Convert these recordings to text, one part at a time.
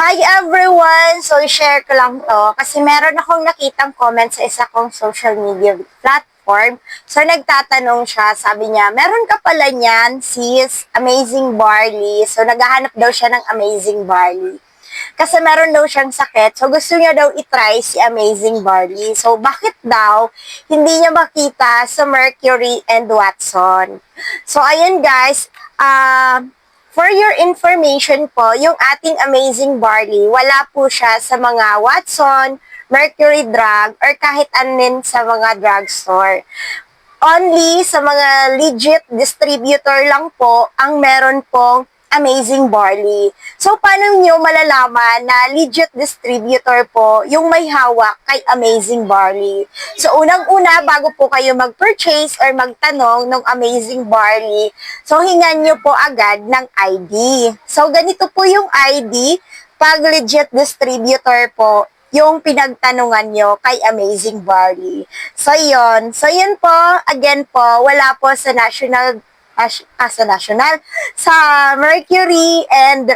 Hi everyone! So, share ko lang to kasi meron akong nakitang comment sa isa kong social media platform. So, nagtatanong siya, sabi niya, meron ka pala niyan, sis, Amazing Barley. So, naghahanap daw siya ng Amazing Barley. Kasi meron daw siyang sakit, so gusto niya daw itry si Amazing Barley. So, bakit daw hindi niya makita sa Mercury and Watson? So, ayun guys, for your information po, yung ating Amazing Barley, wala po siya sa mga Watson, Mercury Drug, or kahit anin sa mga drugstore. Only sa mga legit distributor lang po ang meron pong Amazing Barley. So, paano nyo malalaman na legit distributor po yung may hawak kay Amazing Barley? So, unang-una, bago po kayo mag-purchase or magtanong ng Amazing Barley, so, hingan nyo po agad ng ID. So, ganito po yung ID pag legit distributor po yung pinagtanungan nyo kay Amazing Barley. So, yun. So, yun po, again po, wala po sa sa Mercury and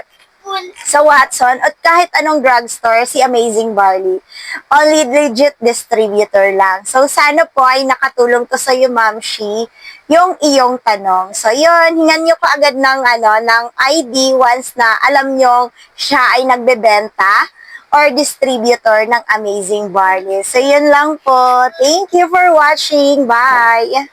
sa Watson at kahit anong drugstore si Amazing Barley. Only legit distributor lang. So, sana po ay nakatulong to sa iyo, Ma'am Shi, yung iyong tanong. So, yun, hingan nyo pa agad ng ID once na alam nyo siya ay nagbebenta or distributor ng Amazing Barley. So, yun lang po. Thank you for watching. Bye!